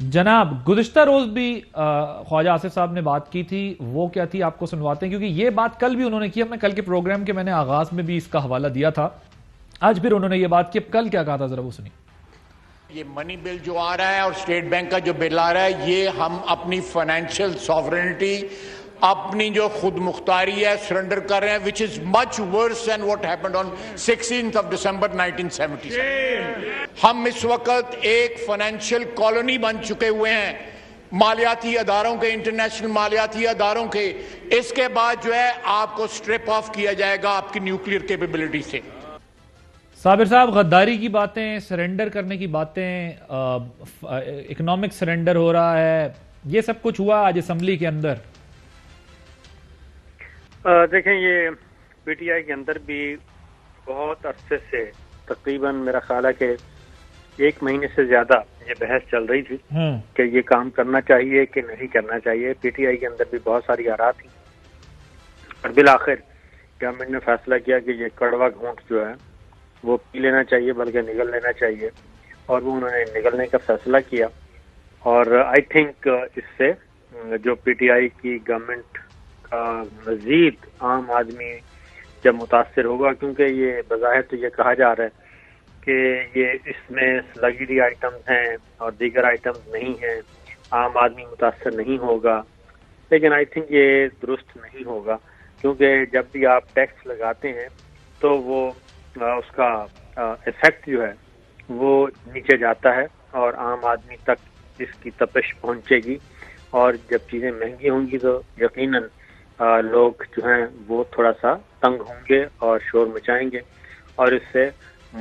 जनाब, गुज़िश्ता रोज भी ख्वाजा आसिफ साहब ने बात की थी, वो क्या थी आपको सुनवाते हैं, क्योंकि ये बात कल भी उन्होंने की। मैं कल के प्रोग्राम के मैंने आगाज में भी इसका हवाला दिया था, आज फिर उन्होंने ये बात की। अब कल क्या कहा था, जरा वो सुनिए। ये मनी बिल जो आ रहा है और स्टेट बैंक का जो बिल आ रहा है, ये हम अपनी फाइनेंशियल सॉवरेनिटी, अपनी जो खुद मुख्तारी है, सरेंडर कर रहे हैं, which is much worse than what happened on 16th of December 1977। हम इस वक्त एक फाइनेंशियल कॉलोनी बन चुके हुए हैं, मालियाती अदारों के, इंटरनेशनल मालियाती अदारों के। इसके बाद जो है आपको स्ट्रिप ऑफ किया जाएगा आपकी न्यूक्लियर कैपेबिलिटी से। साबिर साहब, गद्दारी की बातें, सरेंडर करने की बातें, इकोनॉमिक सरेंडर हो रहा है, ये सब कुछ हुआ आज असेंबली के अंदर। देखें, ये पीटीआई के अंदर भी बहुत अरसे से, तकरीबन मेरा ख्याल है कि 1 महीने से ज्यादा ये बहस चल रही थी कि ये काम करना चाहिए कि नहीं करना चाहिए। पीटीआई के अंदर भी बहुत सारी आरा थी और बिल आखिर गवर्नमेंट ने फैसला किया कि ये कड़वा घूंट जो है वो पी लेना चाहिए, बल्कि निगल लेना चाहिए, और वो उन्होंने निगलने का फैसला किया। और आई थिंक इससे जो पीटीआई की गवर्नमेंट का मजीद आम आदमी जब मुतासर होगा, क्योंकि ये बज़ाहिर तो ये कहा जा रहा है कि ये इसमें लग्जरी आइटम्स हैं और दीगर आइटम्स नहीं हैं, आम आदमी मुतासर नहीं होगा, लेकिन आई थिंक ये दुरुस्त नहीं होगा, क्योंकि जब भी आप टैक्स लगाते हैं तो वो उसका इफेक्ट जो है वो नीचे जाता है और आम आदमी तक इसकी तपिश पहुंचेगी, और जब चीज़ें महंगी होंगी तो यकीनन लोग जो हैं वो थोड़ा सा तंग होंगे और शोर मचाएंगे, और इससे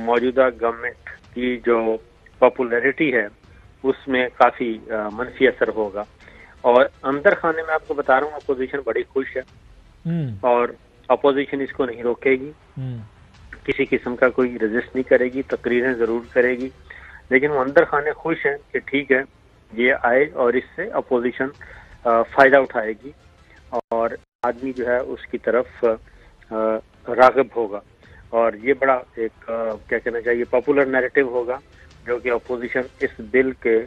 मौजूदा गवर्नमेंट की जो पॉपुलैरिटी है उसमें काफ़ी मनफी असर होगा। और अंदर खाने में आपको बता रहा हूँ, अपोजिशन बड़ी खुश है और अपोजिशन इसको नहीं रोकेगी, किसी किस्म का कोई रेजिस्ट नहीं करेगी, तकरीरें ज़रूर करेगी, लेकिन वो अंदर खाने खुश हैं कि ठीक है ये आए और इससे अपोजिशन फ़ायदा उठाएगी और आदमी जो है उसकी तरफ राग़िब होगा। और ये बड़ा एक क्या कहना चाहिए, पॉपुलर नैरेटिव होगा, जो कि अपोजिशन इस बिल के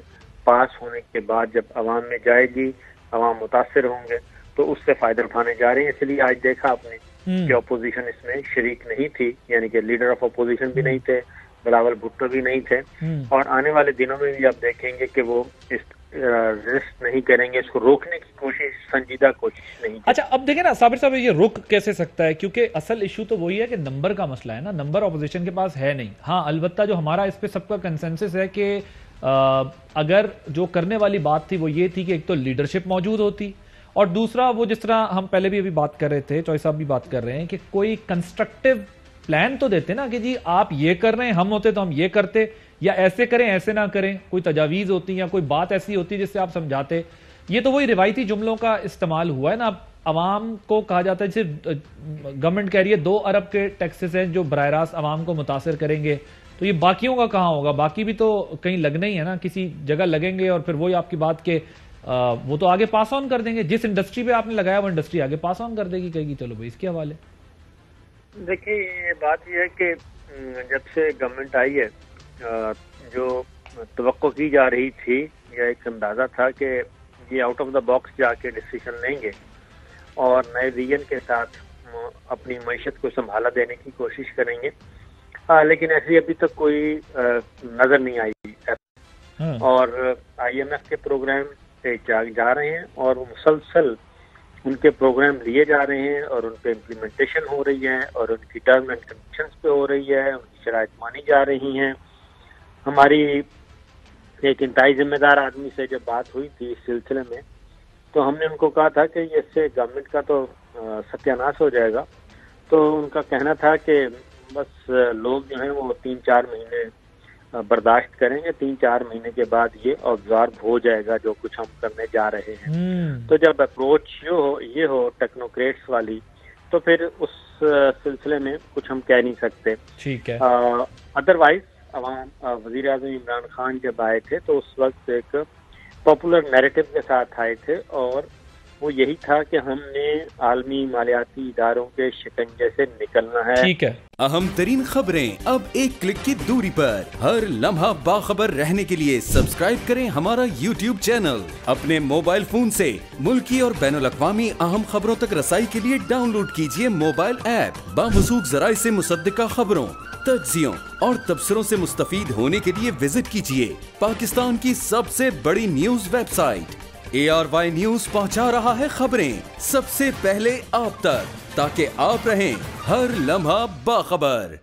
पास होने के बाद जब अवाम में जाएगी, अवाम मुतासिर होंगे तो उससे फ़ायदा उठाने जा रहे हैं। इसलिए आज देखा आपने कि अपोजिशन इसमें शरीक नहीं थी, यानी कि लीडर ऑफ अपोजिशन भी नहीं थे, बिलावल भुट्टो भी नहीं थे, और आने वाले दिनों में भी आप देखेंगे कि वो इस रेस्ट नहीं करेंगे, इसको रोकने की कोशिश, संजीदा कोशिश नहीं। अच्छा, अब देखें ना साबिर साहब, ये रुक कैसे सकता है, क्योंकि असल इशू तो वही है कि नंबर का मसला है ना, नंबर अपोजिशन के पास है नहीं। हाँ, अलबत्ता जो हमारा इस पे सबका कंसेंसस है कि अगर जो करने वाली बात थी वो ये थी कि एक तो लीडरशिप मौजूद होती, और दूसरा वो जिस तरह हम पहले भी अभी बात कर रहे थे, चॉइस साहब भी बात कर रहे हैं, कि कोई कंस्ट्रक्टिव प्लान तो देते ना कि जी आप ये कर रहे हैं, हम होते तो हम ये करते, या ऐसे करें ऐसे ना करें, कोई तजावीज होती या कोई बात ऐसी होती जिससे आप समझाते। ये तो वही रिवायती जुमलों का इस्तेमाल हुआ है ना। अवाम को कहा जाता है, सिर्फ गवर्नमेंट कह रही है 2 अरब के टैक्सेस हैं जो बराह रास्त अवाम को मुतासर करेंगे, तो ये बाकियों का कहाँ होगा? बाकी भी तो कहीं लगना ही है ना, किसी जगह लगेंगे, और फिर वही आपकी बात के वो तो आगे पास ऑन कर देंगे, जिस इंडस्ट्री पे आपने लगाया वो इंडस्ट्री आगे पास ऑन कर देगी, कहेगी चलो भाई इसके हवाले। देखिए, ये बात यह है कि जब से गवर्नमेंट आई है, जो तवक्को की जा रही थी, या एक अंदाजा था कि ये आउट ऑफ द बॉक्स जाके डिसीजन लेंगे और नए विजन के साथ अपनी मईशत को संभाला देने की कोशिश करेंगे, लेकिन ऐसी अभी तक कोई नजर नहीं आई। और IMF के प्रोग्राम पे जा रहे हैं और वो मुसलसल उनके प्रोग्राम लिए जा रहे हैं और उन पे इम्प्लीमेंटेशन हो रही है और उनकी टर्म एंड कंडीशंस पे हो रही है, उनकी शराइत मानी जा रही हैं। हमारी एक इंतहाई जिम्मेदार आदमी से जब बात हुई थी इस सिलसिले में, तो हमने उनको कहा था कि इससे गवर्नमेंट का तो सत्यानाश हो जाएगा। तो उनका कहना था कि बस लोग जो हैं वो 3-4 महीने बर्दाश्त करेंगे, 3-4 महीने के बाद ये ऑब्जॉर्व हो जाएगा जो कुछ हम करने जा रहे हैं। तो जब अप्रोच ये हो टेक्नोक्रेट्स वाली, तो फिर उस सिलसिले में कुछ हम कह नहीं सकते। ठीक है। अदरवाइज वजीर आज़म इमरान खान जब आए थे तो उस वक्त एक पॉपुलर नैरेटिव के साथ आए थे और وہ یہی تھا کہ ہم نے عالمی مالیاتی اداروں کے شکنجے سے نکلنا ہے. ٹھیک ہے. اہم ترین خبریں اب ایک کلک کی دوری پر. ہر لمحہ باخبر رہنے کے لیے سبسکرائب کریں ہمارا YouTube چینل. اپنے موبائل فون سے ملکی اور بین الاقوامی اہم خبروں تک رسائی کے لیے ڈاؤن لوڈ کیجیے موبائل ایپ. باموثوق ذرائع سے مصدقہ خبروں، تجزیوں اور تبصروں سے مستفید ہونے کے لیے وزٹ کیجیے پاکستان کی سب سے بڑی news website. ARY news پہنچا رہا ہے خبریں سب سے پہلے آپ تک، تاکہ آپ رہیں ہر لمحہ باخبر.